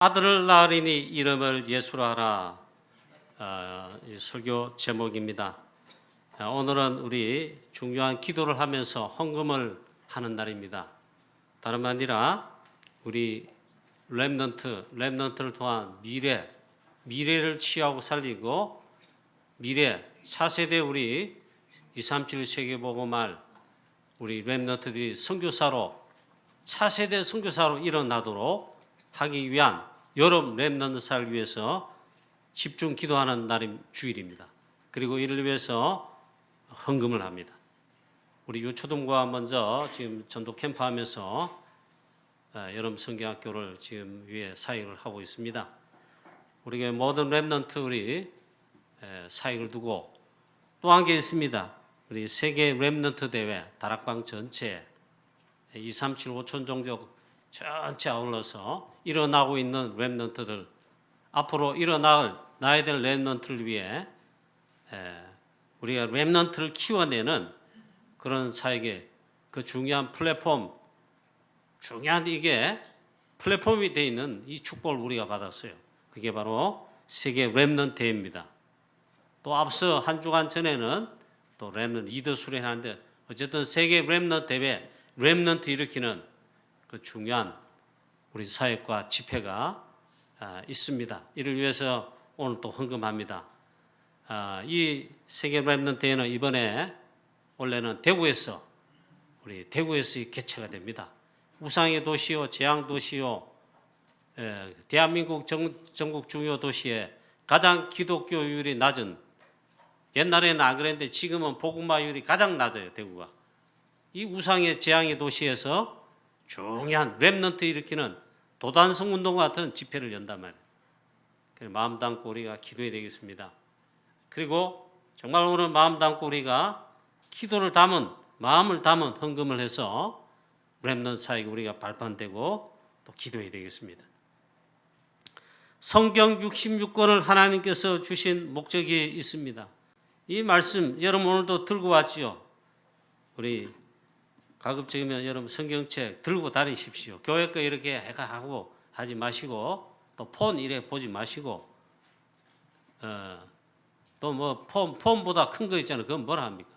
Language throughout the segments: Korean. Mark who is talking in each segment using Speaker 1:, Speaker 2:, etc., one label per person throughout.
Speaker 1: 아들을 낳으리니 이름을 예수라 하라. 이 설교 제목입니다. 오늘은 우리 중요한 기도를 하면서 헌금을 하는 날입니다. 다름 아니라 우리 렘넌트를 통한 미래를 취하고 살리고 미래 차세대 우리 237 세계복음할 우리 렘넌트들이 선교사로 차세대 선교사로 일어나도록 하기 위한 여름 렘넌트사를 위해서 집중 기도하는 날임 주일입니다. 그리고 이를 위해서 헌금을 합니다. 우리 유초등과 먼저 지금 전도 캠프 하면서 여름 성경학교를 지금 위해 사역을 하고 있습니다. 우리 교회 모든 렘넌트 우리 사역을 두고 또 한 게 있습니다. 우리 세계 렘넌트 대회 다락방 전체 237 5천 종족 전체 아울러서 일어나고 있는 렘넌트들, 앞으로 일어나야 될 렘넌트를 위해 우리가 렘넌트를 키워내는 그런 사역의 그 중요한 플랫폼, 중요한 이게 플랫폼이 되어 있는 이 축복을 우리가 받았어요. 그게 바로 세계 렘넌트 대회입니다. 또 앞서 한 주간 전에는 또 렘넌트 리더 수련하는데 어쨌든 세계 렘넌트 대회, 렘넌트 일으키는 그 중요한 우리 사역과 집회가 있습니다. 이를 위해서 오늘 또 헌금합니다. 이 세계 렘넌트 대회는 이번에 원래는 대구에서 개최가 됩니다. 우상의 도시요, 재앙 도시요, 대한민국 전국 중요 도시에 가장 기독교율이 낮은, 옛날에는 안 그랬는데 지금은 복음화율이 가장 낮아요, 대구가. 이 우상의 재앙의 도시에서 중요한 렘넌트 일으키는 도단성 운동과 같은 집회를 연단 말이에요. 마음 담고 우리가 기도해야 되겠습니다. 그리고 정말 오늘 마음 담고 우리가 마음을 담은 헌금을 해서 렘넌트 사역에 우리가 발판되고 또 기도해야 되겠습니다. 성경 66권을 하나님께서 주신 목적이 있습니다. 이 말씀 여러분 오늘도 들고 왔지요. 우리 가급적이면 여러분 성경책 들고 다니십시오. 교회 거 이렇게 하고 하지 마시고 또 폰 이래 보지 마시고 또 뭐 폰보다 큰 거 있잖아요. 그건 뭐라 합니까?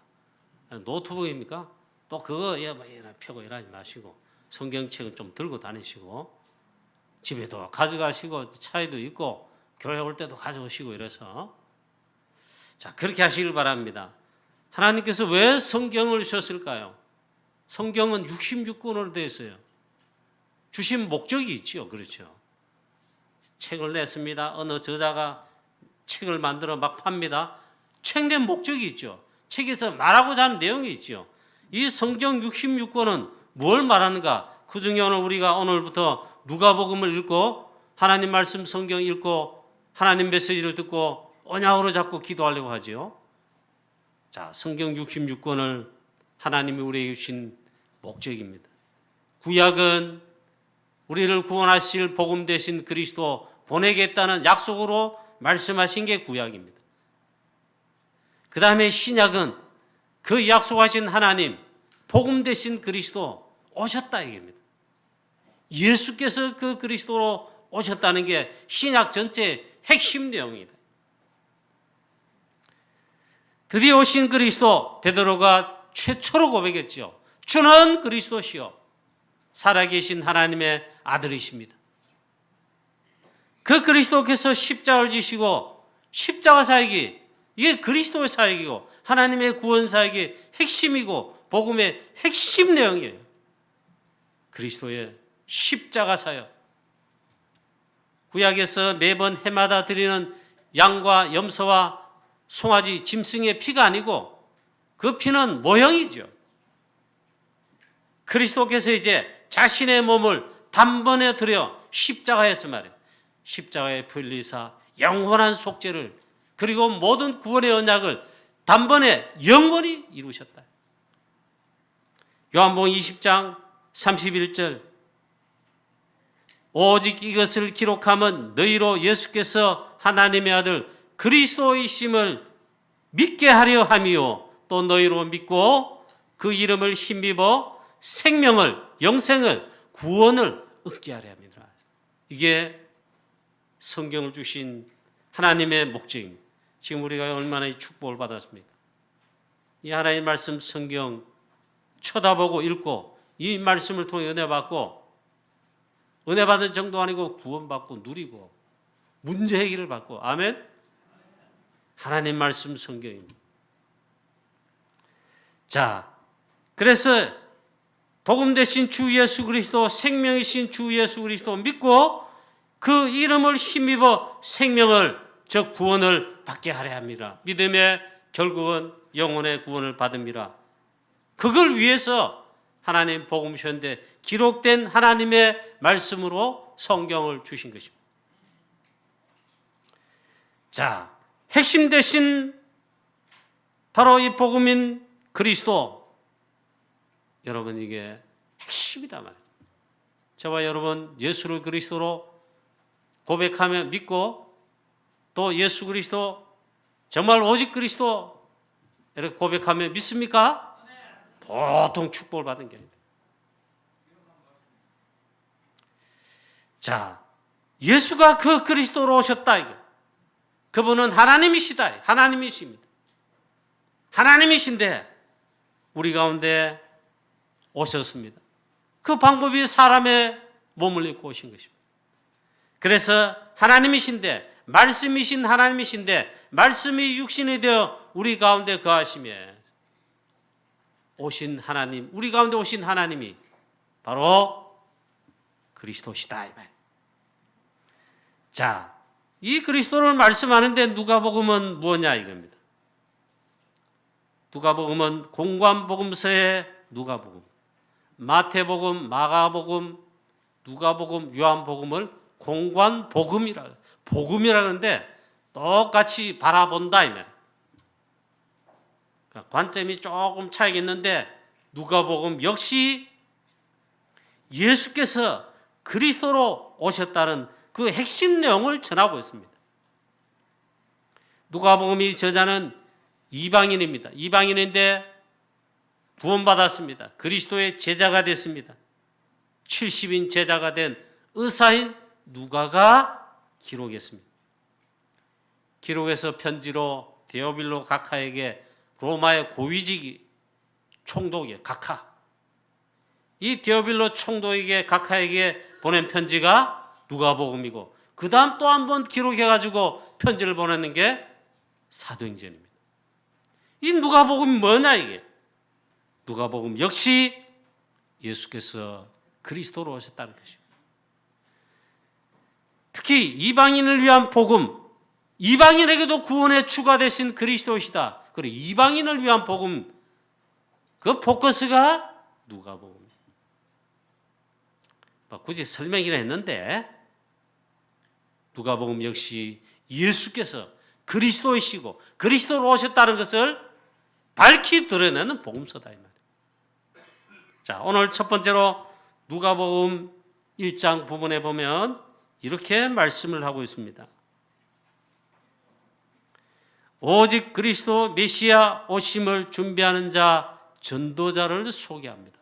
Speaker 1: 노트북입니까? 또 그거 펴고 이러지 마시고 성경책은 좀 들고 다니시고 집에도 가져가시고 차에도 있고 교회 올 때도 가져오시고 이래서 자 그렇게 하시길 바랍니다. 하나님께서 왜 성경을 주셨을까요? 성경은 66권으로 되어 있어요. 주신 목적이 있지요. 그렇죠. 책을 냈습니다. 어느 저자가 책을 만들어 막 팝니다. 책 낸 목적이 있죠. 책에서 말하고자 하는 내용이 있죠. 이 성경 66권은 뭘 말하는가? 그 중에 오늘부터 누가복음을 읽고 하나님 말씀 성경 읽고 하나님 메시지를 듣고 언약으로 잡고 기도하려고 하죠. 자, 성경 66권을 하나님이 우리에게 주신 목적입니다. 구약은 우리를 구원하실 복음 되신 그리스도 보내겠다는 약속으로 말씀하신 게 구약입니다. 그 다음에 신약은 그 약속하신 하나님, 복음 되신 그리스도 오셨다 이겁니다. 예수께서 그 그리스도로 오셨다는 게 신약 전체의 핵심 내용입니다. 드디어 오신 그리스도, 베드로가 최초로 고백했죠. 주는 그리스도시요 살아계신 하나님의 아들이십니다. 그 그리스도께서 십자가를 지시고 십자가 사역이 이게 그리스도의 사역이고 하나님의 구원 사역의 핵심이고 복음의 핵심 내용이에요. 그리스도의 십자가 사역. 구약에서 매번 해마다 드리는 양과 염소와 송아지, 짐승의 피가 아니고 그 피는 모형이죠. 그리스도께서 이제 자신의 몸을 단번에 들여 십자가에서 말이에요. 십자가에 풀리사 영원한 속죄를 그리고 모든 구원의 언약을 단번에 영원히 이루셨다. 요한복음 20장 31절 오직 이것을 기록함은 너희로 예수께서 하나님의 아들 그리스도이심을 믿게 하려 함이요 또 너희로 믿고 그 이름을 힘입어 생명을, 영생을, 구원을 얻게 하려 합니다. 이게 성경을 주신 하나님의 목적입니다. 지금 우리가 얼마나 이 축복을 받았습니까? 이 하나님의 말씀 성경 쳐다보고 읽고 이 말씀을 통해 은혜 받고, 은혜 받은 정도 아니고 구원받고 누리고 문제 해결을 받고, 아멘? 하나님 말씀 성경입니다. 자, 그래서 복음 되신 주 예수 그리스도, 생명이신 주 예수 그리스도 믿고 그 이름을 힘입어 생명을, 즉 구원을 받게 하려 합니다. 믿음의 결국은 영혼의 구원을 받음이라. 그걸 위해서 하나님 복음서인데 기록된 하나님의 말씀으로 성경을 주신 것입니다. 자, 핵심 대신 바로 이 복음인 그리스도. 여러분, 이게 핵심이다 말이에요. 저와 여러분 예수를 그리스도로 고백하며 믿고 또 예수 그리스도 정말 오직 그리스도 이렇게 고백하며 믿습니까? 보통 축복을 받은 게 아닙니다. 자, 예수가 그 그리스도로 오셨다 이거. 그분은 하나님이시다. 하나님이십니다. 하나님이신데 우리 가운데 오셨습니다. 그 방법이 사람의 몸을 입고 오신 것입니다. 그래서 하나님이신데, 말씀이신 하나님이신데 말씀이 육신이 되어 우리 가운데 거하시며 오신 하나님, 우리 가운데 오신 하나님이 바로 그리스도시다 이 말. 자, 이 그리스도를 말씀하는데 누가복음은 무엇냐 이겁니다. 누가복음은 공관복음서의 누가복음, 마태복음, 마가복음, 누가복음, 요한복음을 공관복음이라, 복음이라 하는데 똑같이 바라본다 이 말. 관점이 조금 차이가 있는데 누가복음 역시 예수께서 그리스도로 오셨다는 그 핵심 내용을 전하고 있습니다. 누가복음의 저자는 이방인입니다. 이방인인데 구원받았습니다. 그리스도의 제자가 됐습니다. 70인 제자가 된 의사인 누가가 기록했습니다. 기록해서 편지로 데오빌로 각하에게, 로마의 고위직 총독이 각하, 이 데오빌로 총독에게 각하에게 보낸 편지가 누가복음이고, 그 다음 또 한 번 기록해가지고 편지를 보내는 게 사도행전입니다. 이 누가복음이 뭐냐 이게? 누가복음 역시 예수께서 그리스도로 오셨다는 것입니다. 특히 이방인을 위한 복음, 이방인에게도 구원의 주가 되신 그리스도시다. 그리고 이방인을 위한 복음, 그 포커스가 누가복음. 굳이 설명이라 했는데 누가복음 역시 예수께서 그리스도이시고 그리스도로 오셨다는 것을 밝히 드러내는 복음서다 이 말이에요. 자, 오늘 첫 번째로 누가복음 1장 부분에 보면 이렇게 말씀을 하고 있습니다. 오직 그리스도 메시아 오심을 준비하는 자, 전도자를 소개합니다.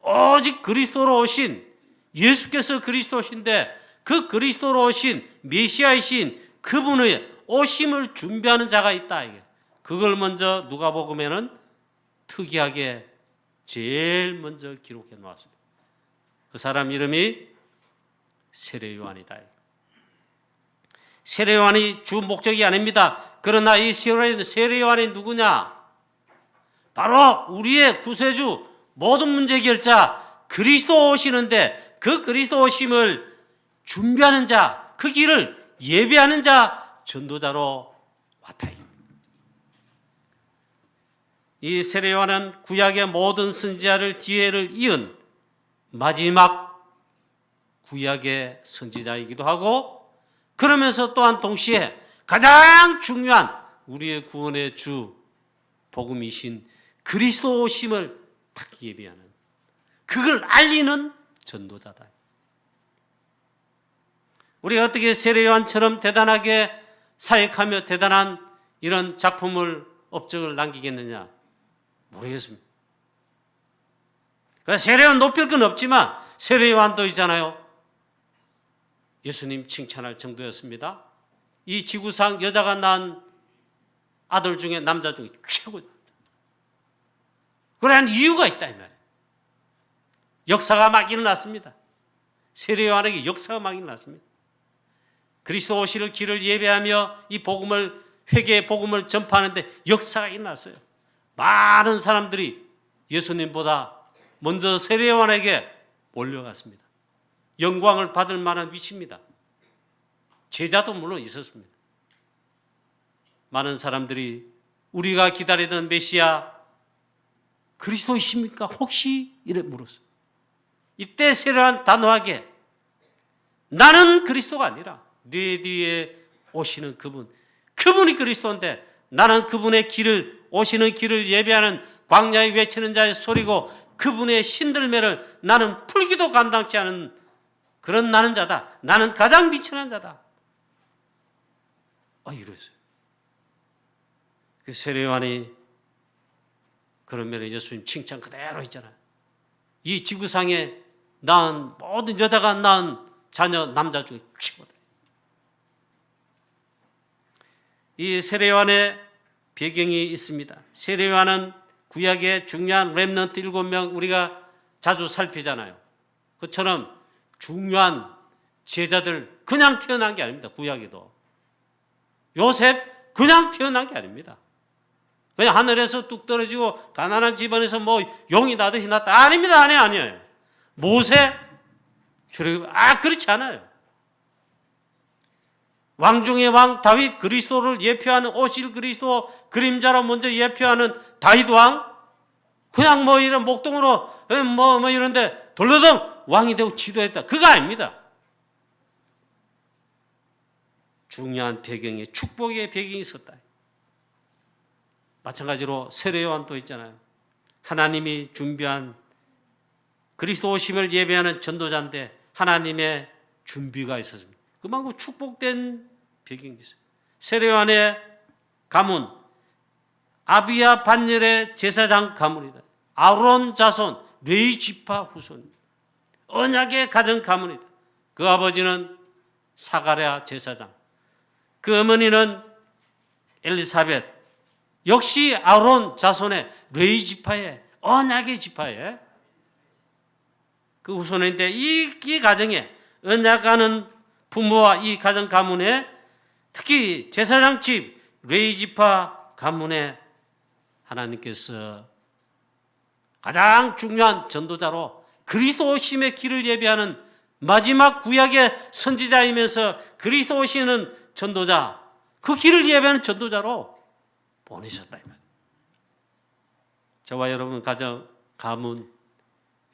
Speaker 1: 오직 그리스도로 오신, 예수께서 그리스도신데 그 그리스도로 오신 메시아이신 그분의 오심을 준비하는 자가 있다. 이게. 그걸 먼저 누가복음에는 특이하게 제일 먼저 기록해 놓았습니다. 그 사람 이름이 세례요한이다. 세례요한이 주 목적이 아닙니다. 그러나 이 세례요한이 누구냐? 바로 우리의 구세주, 모든 문제 해결자 그리스도 오시는데 그 그리스도 오심을 준비하는 자, 그 길을 예배하는 자, 전도자로 왔다. 이 세례요한은 구약의 모든 선지자를 뒤에를 이은 마지막 구약의 선지자이기도 하고, 그러면서 또한 동시에 가장 중요한 우리의 구원의 주 복음이신 그리스도 오심을 딱 예비하는, 그걸 알리는 전도자다. 우리가 어떻게 세례요한처럼 대단하게 사역하며 대단한 이런 작품을, 업적을 남기겠느냐? 모르겠습니다. 세례요한 높일 건 없지만 세례요한도 있잖아요. 예수님 칭찬할 정도였습니다. 이 지구상 여자가 낳은 아들 중에 남자 중에 최고다. 그러한 이유가 있다 이 말이에요. 역사가 막 일어났습니다. 세례 요한에게 역사가 막 일어났습니다. 그리스도 오실 길을 예배하며 이 복음을, 회개의 복음을 전파하는데 역사가 일어났어요. 많은 사람들이 예수님보다 먼저 세례 요한에게 몰려갔습니다. 영광을 받을 만한 위치입니다. 제자도 물론 있었습니다. 많은 사람들이 우리가 기다리던 메시아 그리스도이십니까? 혹시? 이래 물었어요. 이때 세례 요한 단호하게 나는 그리스도가 아니라 네 뒤에 오시는 그분이 그리스도인데 나는 그분의 길을, 오시는 길을 예배하는 광야에 외치는 자의 소리고 그분의 신들매를 나는 풀기도 감당치 않은 그런 나는 자다. 나는 가장 미천한 자다. 이랬어요. 그 세례 요한이 그러면 예수님 칭찬 그대로 있잖아요. 이 지구상에 낳은 모든 여자가 낳은 자녀 남자 중에 최고다. 이 세례 요한의 배경이 있습니다. 세례 요한은 구약의 중요한 렘넌트 7명 우리가 자주 살피잖아요. 그처럼 중요한 제자들 그냥 태어난 게 아닙니다. 구약에도. 요셉 그냥 태어난 게 아닙니다. 그냥 하늘에서 뚝 떨어지고 가난한 집안에서 뭐 용이 나듯이 났다. 아닙니다. 아니에요. 모세 그렇지 않아요. 왕 중의 왕 다윗, 그리스도를 예표하는 오실 그리스도 그림자로 먼저 예표하는 다윗 왕, 그냥 뭐 이런 목동으로 뭐 이런데 돌려덩 왕이 되고 지도했다. 그거 아닙니다. 중요한 배경에 축복의 배경이 있었다. 마찬가지로 세례 요한도 있잖아요. 하나님이 준비한 그리스도 오심을 예배하는 전도자인데 하나님의 준비가 있었습니다. 그만큼 축복된 배경이 있어요. 세례 요한의 가문, 아비야 반열의 제사장 가문이다. 아론 자손, 레위 지파 후손입니다. 언약의 가정 가문이다. 그 아버지는 사가랴 제사장, 그 어머니는 엘리사벳, 역시 아론 자손의 레위 지파의 언약의 지파의 그 후손인데 이 가정에 언약하는 부모와 이 가정 가문에 특히 제사장 집 레위 지파 가문에 하나님께서 가장 중요한 전도자로 그리스도 오심의 길을 예비하는 마지막 구약의 선지자이면서 그리스도 오시는 전도자, 그 길을 예비하는 전도자로 보내셨다. 저와 여러분 가정 가문,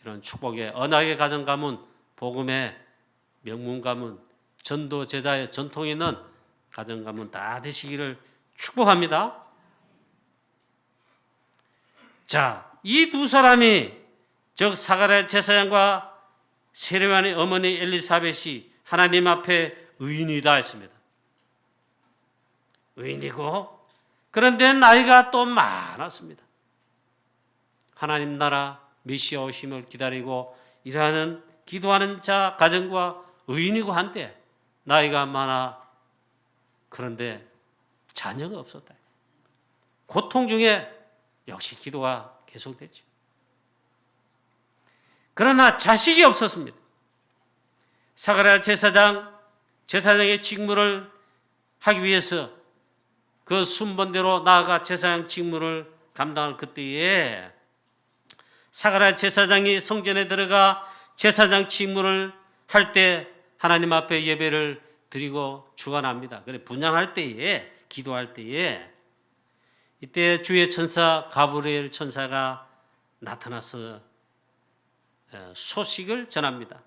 Speaker 1: 이런 축복의 언약의 가정 가문, 복음의 명문 가문, 전도 제자의 전통이 있는 가정 가문 다 되시기를 축복합니다. 자, 이 두 사람이 즉 사가랴 제사장과 세례 요한의 어머니 엘리사벳이 하나님 앞에 의인이다 했습니다. 의인이고 그런데 나이가 또 많았습니다. 하나님 나라 메시아 오심을 기다리고 일하는 기도하는 자 가정과 의인이고 한데 나이가 많아 그런데 자녀가 없었다. 고통 중에 역시 기도가 계속됐죠. 그러나 자식이 없었습니다. 사가랴 제사장의 직무를 하기 위해서 그 순번대로 나아가 제사장 직무를 감당할 그때에 사가랴 제사장이 성전에 들어가 제사장 직무를 할 때 하나님 앞에 예배를 드리고 주관합니다. 그래 분향할 때에 기도할 때에 이때 주의 천사 가브리엘 천사가 나타나서 소식을 전합니다.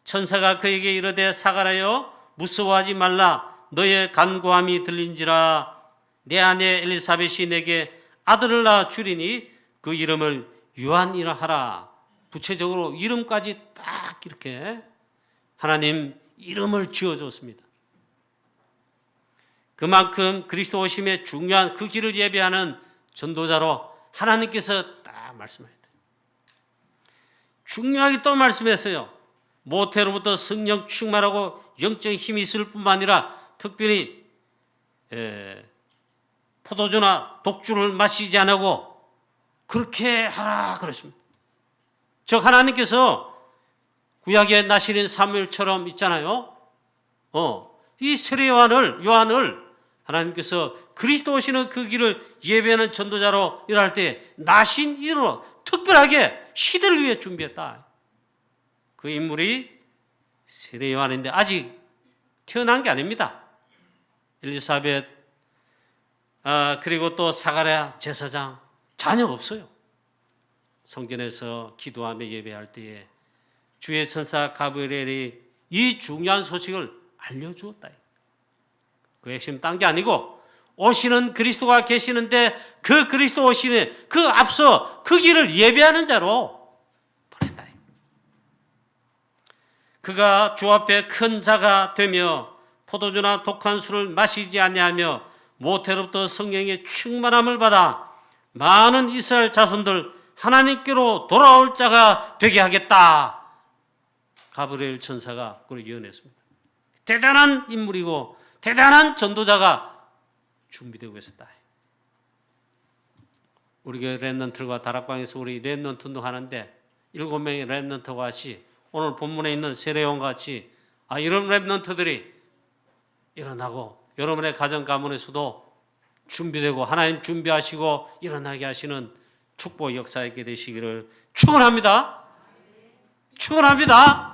Speaker 1: 천사가 그에게 이르되 사가랴여 무서워하지 말라. 너의 간구함이 들린지라. 내 아내 엘리사벳이 내게 아들을 낳아 주리니 그 이름을 요한이라 하라. 구체적으로 이름까지 딱 이렇게 하나님 이름을 지어줬습니다. 그만큼 그리스도 오심의 중요한 그 길을 예배하는 전도자로 하나님께서 딱 말씀하셨다. 중요하게 또 말씀했어요. 모태로부터 성령 충만하고 영적 힘이 있을 뿐만 아니라 특별히 포도주나 독주를 마시지 않고 그렇게 하라 그랬습니다. 즉 하나님께서 구약의 나시린 사무엘처럼 있잖아요. 이 세례 요한을 하나님께서 그리스도 오시는 그 길을 예배하는 전도자로 일할 때 나신 이로 특별하게 시대를 위해 준비했다. 그 인물이 세례 요한인데 아직 태어난 게 아닙니다. 엘리사벳 그리고 또 사가랴 제사장 자녀가 없어요. 성전에서 기도하며 예배할 때에 주의 천사 가브리엘이 이 중요한 소식을 알려주었다. 그 핵심 딴 게 아니고 오시는 그리스도가 계시는데 그 그리스도 오시는 그 앞서 그 길을 예배하는 자로 보냈다. 그가 주 앞에 큰 자가 되며 포도주나 독한 술을 마시지 아니하며 모태로부터 성령의 충만함을 받아 많은 이스라엘 자손들 하나님께로 돌아올 자가 되게 하겠다. 가브리엘 천사가 그걸 예언했습니다. 대단한 인물이고 대단한 전도자가 준비되고 있었다. 우리 교회 렘넌트과 다락방에서 우리 렘넌트 운동하는데 7명의 렘넌트와 같이 오늘 본문에 있는 세례요한과 같이 이런 렘넌트들이 일어나고 여러분의 가정 가문에서도 준비되고 하나님 준비하시고 일어나게 하시는 축복 역사 있게 되시기를 축원합니다. 축원합니다.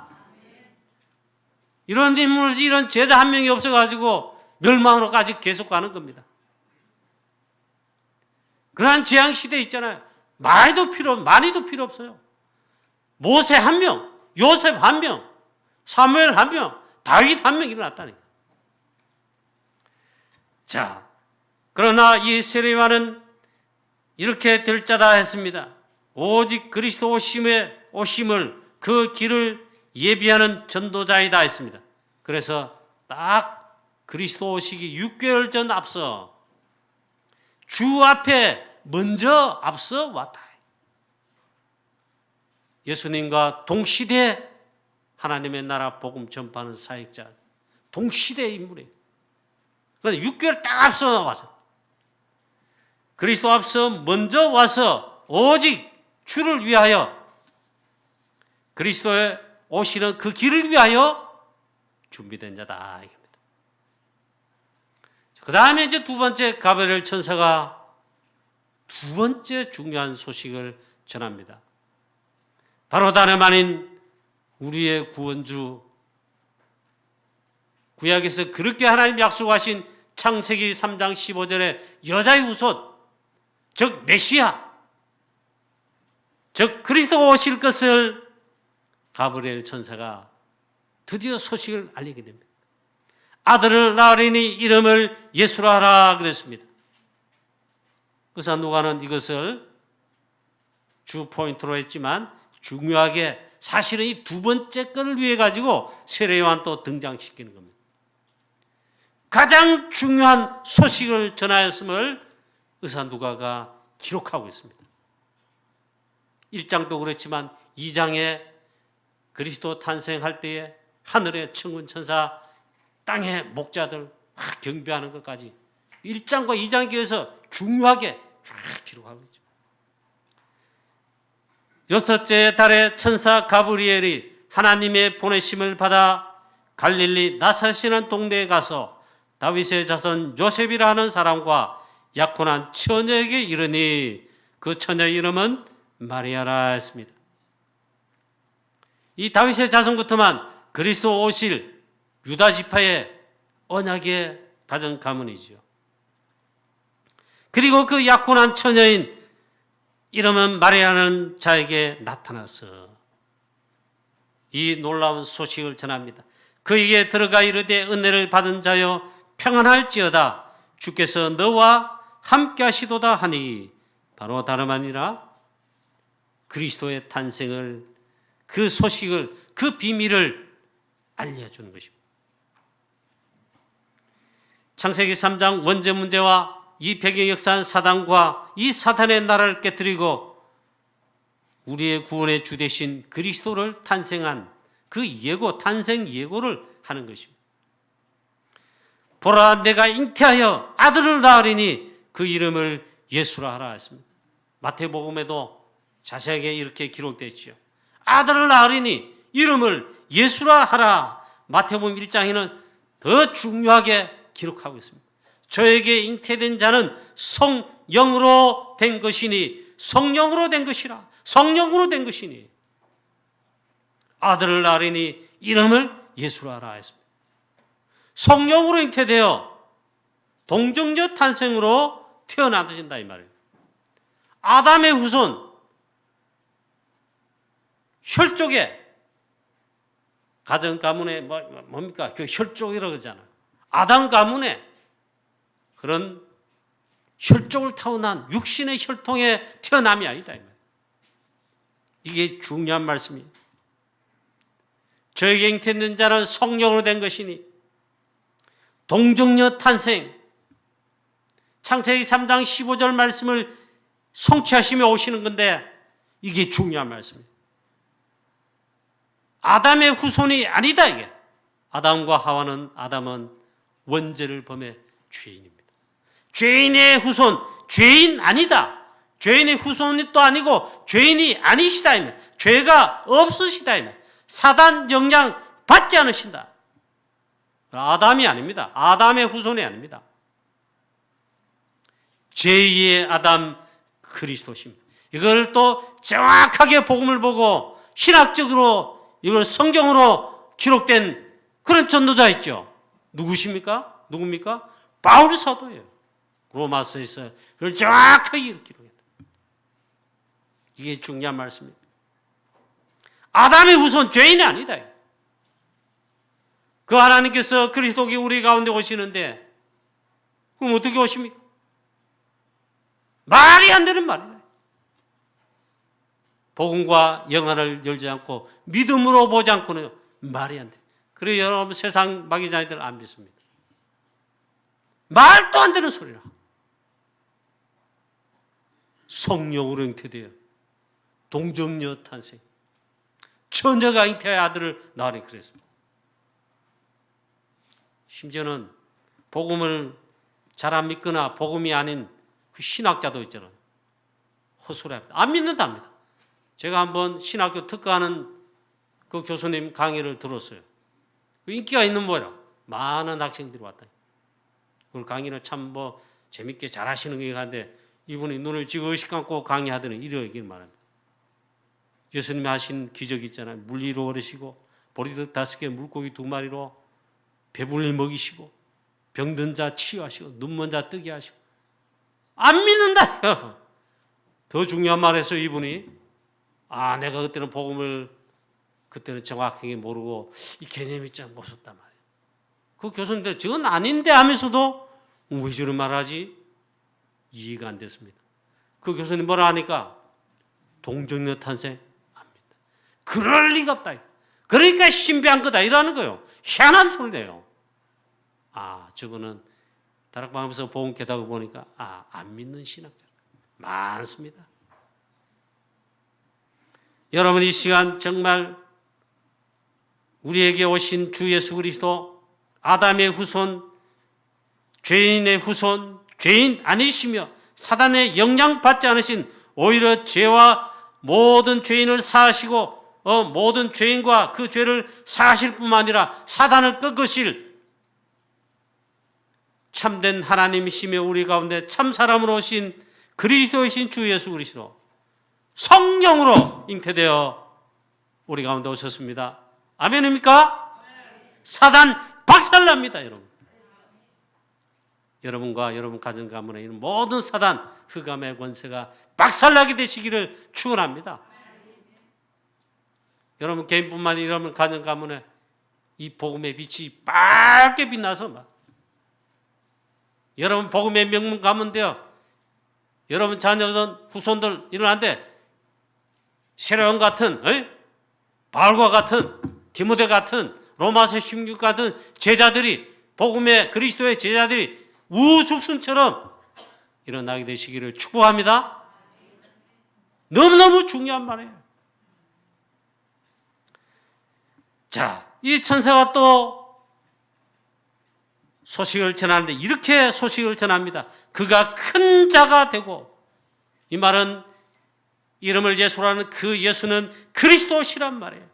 Speaker 1: 이런 인물, 이런 제자 한 명이 없어가지고 멸망으로까지 계속 가는 겁니다. 그러한 재앙 시대 있잖아요. 많이도 필요 없어요. 모세 한 명, 요셉 한 명, 사무엘 한 명, 다윗 한 명 일어났다니까. 자, 그러나 이 세례 요한은 이렇게 될 자다 했습니다. 오직 그리스도 오심을 그 길을 예비하는 전도자이다 했습니다. 그래서 딱 그리스도 오시기 6개월 전 앞서 주 앞에 먼저 앞서 왔다. 예수님과 동시대 하나님의 나라 복음 전파하는 사역자, 동시대 인물이에요. 그런데 6개월 딱 앞서 와서 그리스도 앞서 먼저 와서 오직 주를 위하여 그리스도의 오시는 그 길을 위하여 준비된 자다 이겁니다. 그 다음에 이제 두 번째 가브리엘 천사가 두 번째 중요한 소식을 전합니다. 바로 다름 아닌 우리의 구원주, 구약에서 그렇게 하나님 약속하신 창세기 3장 15절에 여자의 후손, 즉 메시아, 즉 그리스도가 오실 것을 가브리엘 천사가 드디어 소식을 알리게 됩니다. 아들을 낳으리니 이름을 예수라 하라 그랬습니다. 그래서 누가는 이것을 주 포인트로 했지만 중요하게 사실은 이 두 번째 건을 위해 가지고 세례 요한 또 등장시키는 겁니다. 가장 중요한 소식을 전하였음을 의사 누가가 기록하고 있습니다. 1장도 그렇지만 2장에 그리스도 탄생할 때에 하늘의 천군 천사, 땅의 목자들 막 경배하는 것까지 1장과 2장 교에서 중요하게 쫙 기록하고 있죠. 여섯째 달에 천사 가브리엘이 하나님의 보내심을 받아 갈릴리 나사렛이라는 동네에 가서 다윗의 자손 요셉이라 하는 사람과 약혼한 처녀에게 이르니 그 처녀의 이름은 마리아라 했습니다. 이 다윗의 자손부터만 그리스도 오실 유다 지파의 언약의 가정 가문이죠. 그리고 그 약혼한 처녀인 이름은 마리아라는 자에게 나타나서 이 놀라운 소식을 전합니다. 그에게 들어가 이르되 은혜를 받은 자여 평안할지어다 주께서 너와 함께 하시도다 하니 바로 다름 아니라 그리스도의 탄생을, 그 소식을, 그 비밀을 알려주는 것입니다. 창세기 3장 원죄 문제와 이 배경 역사한 사단과 이 사단의 나라를 깨뜨리고 우리의 구원의 주 되신 그리스도를 탄생한 그 예고, 탄생 예고를 하는 것입니다. 보라, 내가 잉태하여 아들을 낳으리니 그 이름을 예수라 하라 했습니다. 마태복음에도 자세하게 이렇게 기록되어 있죠. 아들을 낳으리니 이름을 예수라 하라. 마태복음 1장에는 더 중요하게 기록하고 있습니다. 저에게 잉태된 자는 성령으로 된 것이니, 성령으로 된 것이라, 성령으로 된 것이니 아들을 낳으리니 이름을 예수라 하라 했습니다. 성령으로 잉태되어 동정녀 탄생으로 태어나신다 이 말이에요. 아담의 후손, 혈족에, 가정 가문에 뭡니까? 그 혈족이라고 그러잖아요. 아담 가문에 그런 혈족을 타고난 육신의 혈통에 태어남이 아니다. 이게 중요한 말씀이에요. 저에게 잉태된 자는 성령으로 된 것이니 동정녀 탄생, 창세기 3장 15절 말씀을 성취하시며 오시는 건데 이게 중요한 말씀이에요. 아담의 후손이 아니다 이게. 아담은 원죄를 범해 죄인입니다. 죄인의 후손, 죄인 아니다. 죄인의 후손이 또 아니고 죄인이 아니시다. 죄가 없으시다. 사단 영향 받지 않으신다. 아담이 아닙니다. 아담의 후손이 아닙니다. 제2의 아담 그리스도십니다. 이걸 또 정확하게 복음을 보고 신학적으로 이걸 성경으로 기록된 그런 전도자 있죠. 누구십니까? 누굽니까? 바울 사도예요. 로마서에서 그걸 정확하게 기록했다. 이게 중요한 말씀입니다. 아담의 후손 죄인이 아니다. 그 하나님께서 그리스도께 우리 가운데 오시는데 그럼 어떻게 오십니까? 말이 안 되는 말이에요. 복음과 영안을 열지 않고 믿음으로 보지 않고는 말이 안 돼. 그래서 여러분 세상 마귀자들 안 믿습니다. 말도 안 되는 소리라. 성령으로 잉태되어 동정녀 탄생, 처녀가 잉태하여 아들을 낳으니 그랬습니다. 심지어는 복음을 잘 안 믿거나 복음이 아닌 그 신학자도 있잖아요. 헛소리합니다. 안 믿는답니다. 제가 한번 신학교 특가하는 그 교수님 강의를 들었어요. 인기가 있는 뭐라 많은 학생들이 왔다. 그 강의를 참 재밌게 잘하시는 게 한데 이분이 눈을 지그시 감고 강의하더니 이러기를 말합니다. 예수님이 하신 기적이 있잖아요. 물 위로 걸으시고 보리떡 5개 물고기 2마리로 배불리 먹이시고 병든 자 치유하시고 눈먼 자 뜨게 하시고 안 믿는다. 더 중요한 말에서 이분이 내가 그때는 복음을 그때는 정확하게 모르고 이 개념이 좀 없었단 말이에요. 그 교수님들 저건 아닌데 하면서도 왜 저런 말하지? 이해가 안 됐습니다. 그 교수님 뭐라 하니까 동정녀 탄생 압니다. 그럴 리가 없다. 그러니까 신비한 거다 이러는 거예요. 희한한 소리네요. 저거는 다락방에서 복음 깨닫고 보니까 안 믿는 신학자 많습니다. 여러분 이 시간 정말 우리에게 오신 주 예수 그리스도 아담의 후손, 죄인의 후손, 죄인 아니시며 사단의 영향받지 않으신 오히려 죄와 모든 죄인을 사하시고 모든 죄인과 그 죄를 사하실 뿐만 아니라 사단을 꺾으실 참된 하나님이시며 우리 가운데 참사람으로 오신 그리스도이신 주 예수 그리스도 성령으로 잉태되어 우리 가운데 오셨습니다. 아멘입니까? 사단 박살납니다, 여러분. 여러분과 여러분 가정 가문에 있는 모든 사단 흑암의 권세가 박살나게 되시기를 축원합니다. 여러분 개인뿐만 아니라 여러분 가정 가문에 이 복음의 빛이 밝게 빛나서 여러분 복음의 명문 가문되어 여러분 자녀들 후손들 일어난데 세례요한 같은 바울과 같은 디모데 같은 로마서 16 같은 제자들이 복음의 그리스도의 제자들이 우죽순처럼 일어나게 되시기를 축복합니다. 너무너무 중요한 말이에요. 자, 이 천사가 또 소식을 전하는데 이렇게 소식을 전합니다. 그가 큰 자가 되고, 이 말은 이름을 예수라는 그 예수는 그리스도시란 말이에요.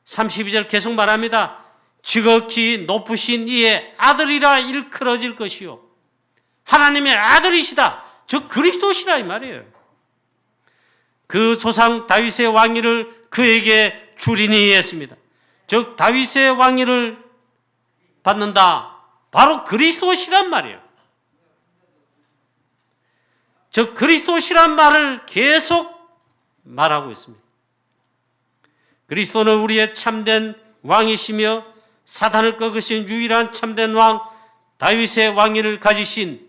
Speaker 1: 32절 계속 말합니다. 지극히 높으신 이의 아들이라 일컬어질 것이요, 하나님의 아들이시다, 즉 그리스도시라 이 말이에요. 그 조상 다윗의 왕위를 그에게 주리니 했습니다. 즉 다윗의 왕위를 받는다, 바로 그리스도시란 말이에요. 즉 그리스도시란 말을 계속 말하고 있습니다. 그리스도는 우리의 참된 왕이시며 사탄을 꺾으신 유일한 참된 왕, 다윗의 왕위를 가지신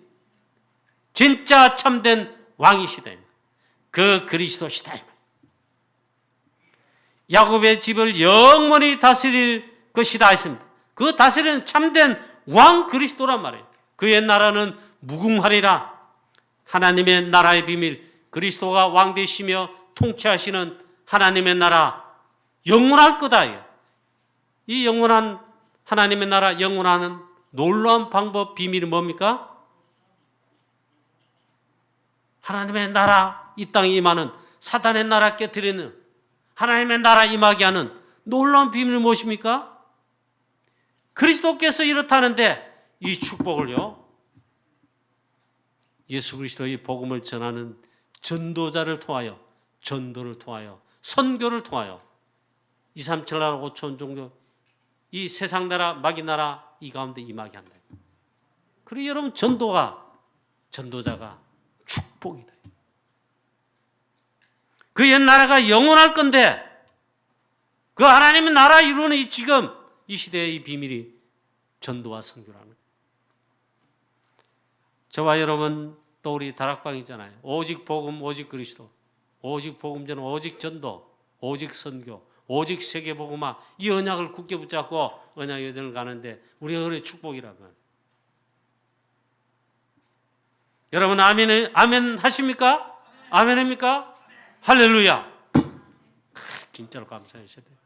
Speaker 1: 진짜 참된 왕이시다. 그 그리스도시다. 야곱의 집을 영원히 다스릴 것이다 했습니다. 그 다스리는 참된 왕 그리스도란 말이에요. 그의 나라는 무궁하리라. 하나님의 나라의 비밀, 그리스도가 왕 되시며 통치하시는 하나님의 나라 영원할 거다. 이 영원한 하나님의 나라 영원하는 놀라운 방법, 비밀이 뭡니까? 하나님의 나라 이 땅에 임하는, 사탄의 나라 깨뜨리는 하나님의 나라 임하게 하는 놀라운 비밀이 무엇입니까? 그리스도께서 이렇다는데 이 축복을요, 예수 그리스도의 복음을 전하는 전도자를 통하여, 전도를 통하여, 선교를 통하여 2, 3, 7 나라 5천 정도 이 세상 나라, 마귀 나라 이 가운데 임하게 한다. 그리고 여러분 전도자가 축복이다. 그의 나라가 영원할 건데, 그 하나님의 나라 이루는 이 지금 이 시대의 이 비밀이 전도와 선교라는 거예요. 저와 여러분 또 우리 다락방이잖아요. 오직 복음, 오직 그리스도, 오직 복음 전은 오직 전도, 오직 선교, 오직 세계 복음화, 이 언약을 굳게 붙잡고 언약 여정을 가는데 우리가 그래 축복이라면, 여러분 아멘 하십니까? 아멘입니까? 할렐루야. 진짜로 감사하셔야 돼요.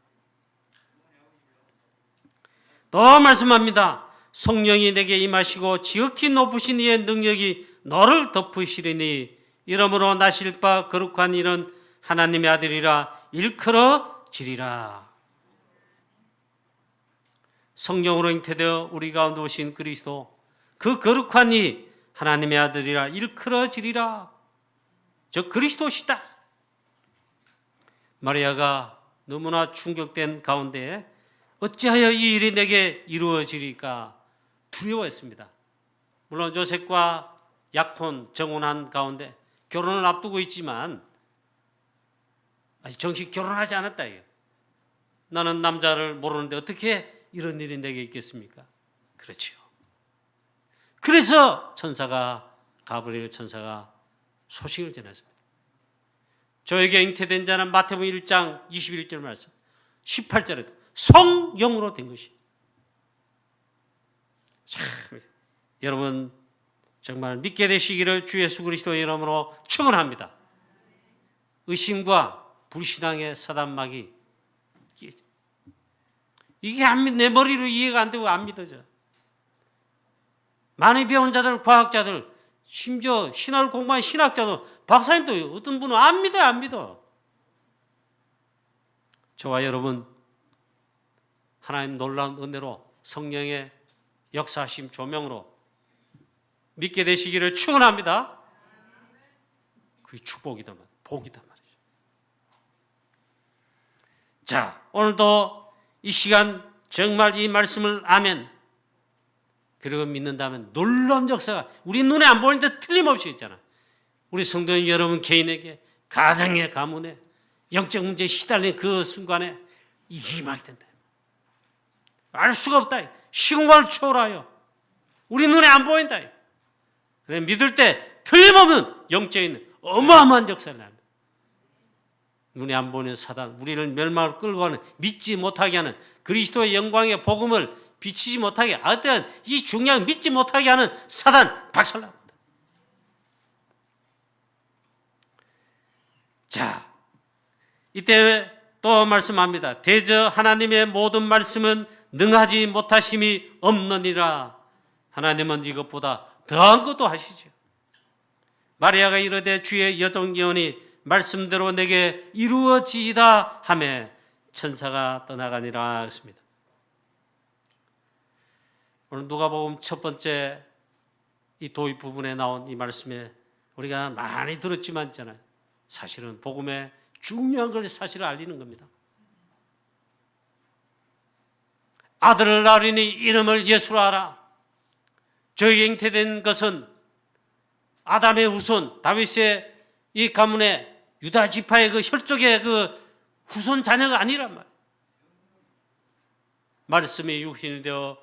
Speaker 1: 또 말씀합니다. 성령이 내게 임하시고 지극히 높으신 이의 능력이 너를 덮으시리니 이러므로 나실 바 거룩한 이는 하나님의 아들이라 일컬어지리라. 성령으로 잉태되어 우리 가운데 오신 그리스도, 그 거룩한 이 하나님의 아들이라 일컬어지리라. 저 그리스도시다. 마리아가 너무나 충격된 가운데 어찌하여 이 일이 내게 이루어지리까 두려워했습니다. 물론 요셉과 약혼, 정혼한 가운데 결혼을 앞두고 있지만 아직 정식 결혼하지 않았다. 나는 남자를 모르는데 어떻게 이런 일이 내게 있겠습니까? 그렇지요. 그래서 가브리엘 천사가 소식을 전했습니다. 저에게 잉태된 자는 마태복음 1장 21절 말씀 18절에도 성령으로 된 것이. 참, 여러분 정말 믿게 되시기를 주 예수 그리스도의 이름으로 축원합니다. 의심과 불신앙의 사단막이 이게 내 머리로 이해가 안 되고 안 믿어져. 많이 배운 자들, 과학자들, 심지어 신학을 공부한 신학자도, 박사님도 어떤 분은 안 믿어요, 안 믿어. 저와 여러분 하나님 놀라운 은혜로 성령의 역사하심 조명으로 믿게 되시기를 축원합니다. 그게 축복이다, 복이다 말이죠. 자, 오늘도 이 시간 정말 이 말씀을 아멘 그리고 믿는다면 놀라운 역사가 우리 눈에 안 보이는데 틀림없이 있잖아. 우리 성도인 여러분 개인에게, 가정에, 가문에 영적 문제에 시달린 그 순간에 임하게 된다. 알 수가 없다. 시공간을 초월하여 우리 눈에 안 보인다. 그래, 믿을 때 틀림없는 영적인 어마어마한 역사를 합니다. 눈에 안 보이는 사단, 우리를 멸망을 끌고 가는, 믿지 못하게 하는, 그리스도의 영광의 복음을 비치지 못하게, 어떤 이 중요한 믿지 못하게 하는 사단 박살납니다. 자, 이때 또 말씀합니다. 대저 하나님의 모든 말씀은 능하지 못하심이 없느니라. 하나님은 이것보다 더한 것도 하시죠. 마리아가 이르되 주의 여종예언이 말씀대로 내게 이루어지이다 하며 천사가 떠나가니라 했습니다. 오늘 누가복음 첫 번째 이 도입 부분에 나온 이 말씀에 우리가 많이 들었지만 있잖아요. 사실은 복음의 중요한 걸 사실을 알리는 겁니다. 아들을 낳으리니 이름을 예수로 하라. 저에게 잉태된 것은 아담의 후손 다윗의 이 가문의 유다 지파의 그 혈족의 그 후손 자녀가 아니란 말이에요. 말씀이 육신이 되어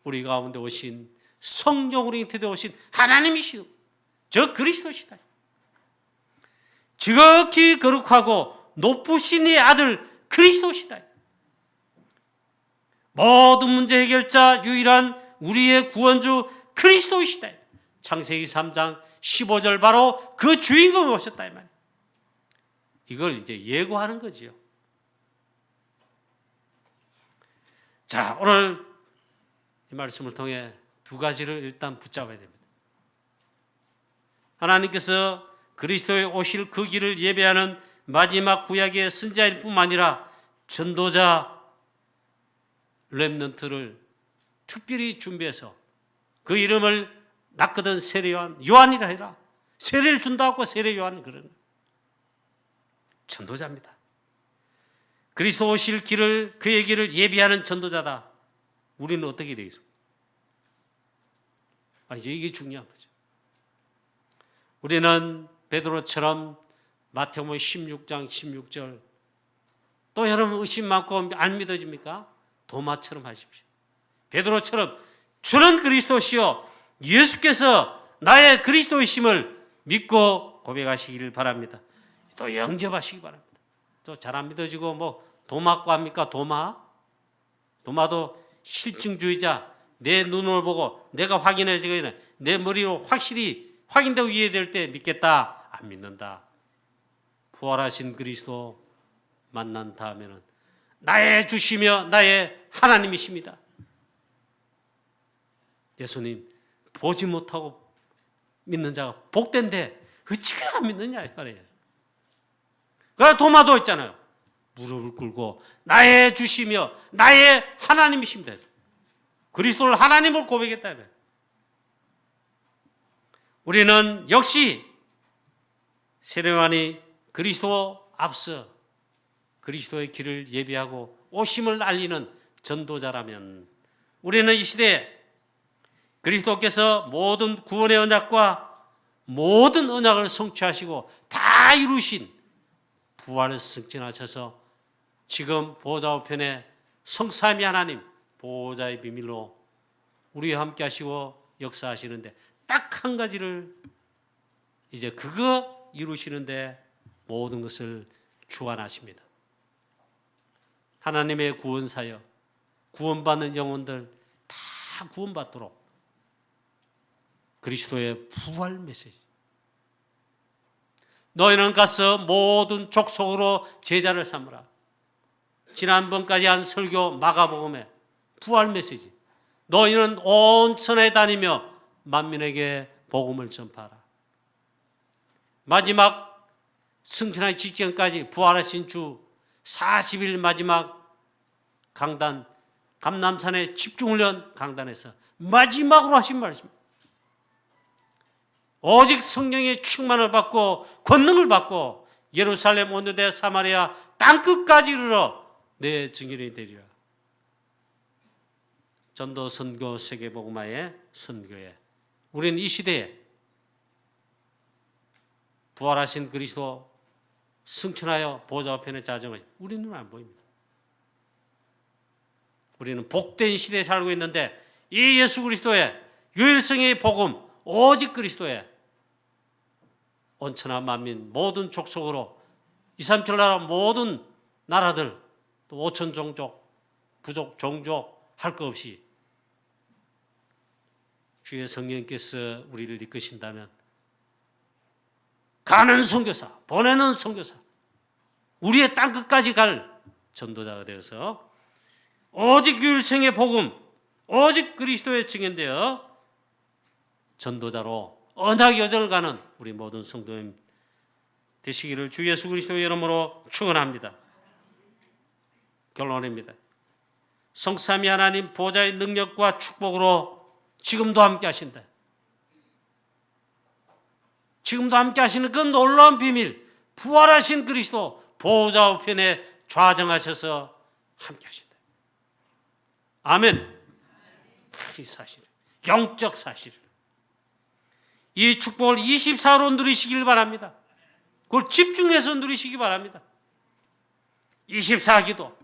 Speaker 1: 우리 가운데 오신 성령으로 잉태되어 오신 하나님이시오. 저 그리스도시다. 지극히 거룩하고 높으신 이 아들 그리스도시다. 모든 문제 해결자 유일한 우리의 구원주 그리스도이시다. 창세기 3장 15절 바로 그 주인공이 오셨다 이 말이에요. 이걸 이제 예고하는 거지요. 자, 오늘 이 말씀을 통해 두 가지를 일단 붙잡아야 됩니다. 하나님께서 그리스도의 오실 그 길을 예배하는 마지막 구약의 선지자일 뿐만 아니라 전도자 렘넌트를 특별히 준비해서 그 이름을 낳거든 세례 요한이라 해라. 세례를 준다고 세례 요한 그러는 전도자입니다. 그리스도 오실 길을 그의 길을 예비하는 전도자다. 우리는 어떻게 되겠습니까? 이게 중요한 거죠. 우리는 베드로처럼 마태복음 16장 16절 또 여러분 의심 많고 안 믿어집니까? 도마처럼 하십시오. 베드로처럼 주는 그리스도시요 예수께서 나의 그리스도이심을 믿고 고백하시기를 바랍니다. 또 영접하시기 바랍니다. 또 잘 안 믿어지고 뭐 도마과 합니까? 도마도 실증주의자. 내 눈으로 보고 내가 확인해지거나 내 머리로 확실히 확인되고 이해될 때 믿겠다. 안 믿는다. 부활하신 그리스도 만난 다음에는 나의 주시며 나의 하나님이십니다. 예수님 보지 못하고 믿는 자가 복된데 어찌나 안 믿느냐 이 말이에요. 그러나 도마도 있잖아요. 무릎을 꿇고 나의 주시며 나의 하나님이십니다. 그리스도를 하나님을 고백했다. 우리는 역시 세례요한이 그리스도 앞서 그리스도의 길을 예비하고 오심을 알리는 전도자라면 우리는 이 시대에 그리스도께서 모든 구원의 언약과 모든 언약을 성취하시고 다 이루신 부활을 승진하셔서 지금 보좌 우편에 성삼위 하나님 보호자의 비밀로 우리와 함께 하시고 역사하시는데 딱 한 가지를 이제 그거 이루시는데 모든 것을 주관하십니다. 하나님의 구원사역, 구원받는 영혼들 다 구원받도록 그리스도의 부활 메시지. 너희는 가서 모든 족속으로 제자를 삼으라. 지난번까지 한 설교 마가복음의 부활 메시지. 너희는 온 천하에 다니며 만민에게 복음을 전파하라. 마지막 승천하기 직전까지 부활하신 주 40일 마지막 강단 감남산의 집중훈련 강단에서 마지막으로 하신 말씀입니다. 오직 성령의 충만을 받고 권능을 받고 예루살렘 온 유대 사마리아 땅끝까지 이르러 내 증인이 되리라. 전도 선교 세계복음화의 선교에 우리는 이 시대에 부활하신 그리스도 승천하여 보좌 우편에 자정을 우리 눈은 안 보입니다. 우리는 복된 시대에 살고 있는데 이 예수 그리스도의 유일성의 복음 오직 그리스도의 온천하 만민 모든 족속으로 2, 3천 나라 모든 나라들 또 5천 종족 부족 종족 할 것 없이 주의 성령께서 우리를 이끄신다면 가는 선교사 보내는 선교사 우리의 땅끝까지 갈 전도자가 되어서 오직 유일생의 복음, 오직 그리스도에 증인되어 전도자로 언약 여정을 가는 우리 모든 성도님 되시기를 주 예수 그리스도의 이름으로 축원합니다. 결론입니다. 성삼위 하나님 보좌의 능력과 축복으로 지금도 함께 하신다. 지금도 함께 하시는 그 놀라운 비밀, 부활하신 그리스도 보좌 우편에 좌정하셔서 함께 하신다. 아멘. 이 사실, 영적 사실. 이 축복을 24로 누리시길 바랍니다. 그걸 집중해서 누리시기 바랍니다. 24기도.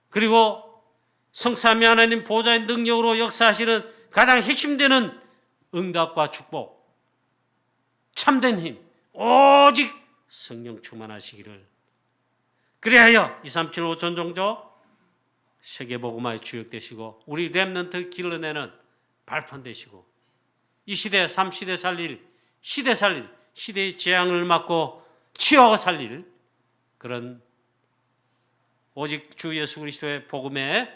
Speaker 1: 그리고 성삼위 하나님 보좌의 능력으로 역사하시는 가장 핵심되는 응답과 축복. 참된 힘. 오직 성령 충만하시기를. 그리하여 237 5천 세계복음화의 주역 되시고 우리 렘넌트 길러내는 발판 되시고 이 시대 3시대 살릴 시대 살릴 시대의 재앙을 막고 치유하고 살릴 그런 오직 주 예수 그리스도의 복음에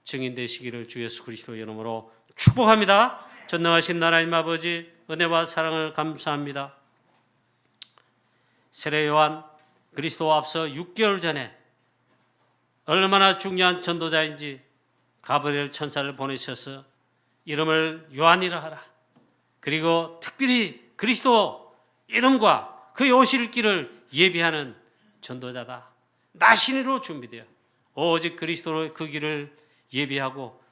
Speaker 1: 증인 되시기를 주 예수 그리스도의 이름으로 축복합니다. 전능하신 하나님 아버지 은혜와 사랑을 감사합니다. 세례 요한 그리스도 앞서 6개월 전에 얼마나 중요한 전도자인지 가브리엘 천사를 보내셔서 이름을 요한이라 하라. 그리고 특별히 그리스도 이름과 그의 오실 길을 예비하는 전도자다. 나신으로 준비되어 오직 그리스도로 그 길을 예비하고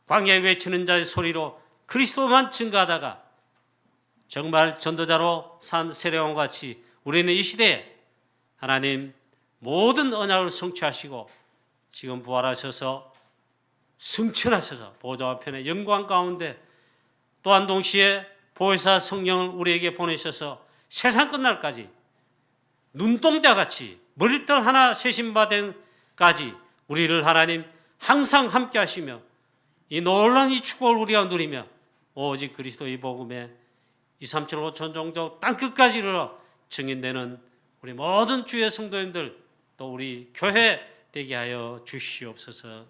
Speaker 1: 광야에 외치는 자의 소리로 그리스도만 증거하다가 정말 전도자로 산 세례요한과 같이 우리는 이 시대에 하나님 모든 언약을 성취하시고 지금 부활하셔서 승천하셔서 보좌 앞편의 영광 가운데 또한 동시에 보혜사 성령을 우리에게 보내셔서 세상 끝날까지 눈동자같이 머리털 하나 세심바된까지 우리를 하나님 항상 함께 하시며 이 놀라운 이 축복을 우리가 누리며 오직 그리스도의 복음에 237 5천 종족 땅끝까지 이르러 증인되는 우리 모든 주의 성도님들 또 우리 교회 되게 하여 주시옵소서.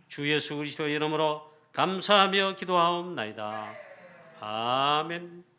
Speaker 1: 주 예수 그리스도의 이름으로 감사하며 기도하옵나이다. 아멘.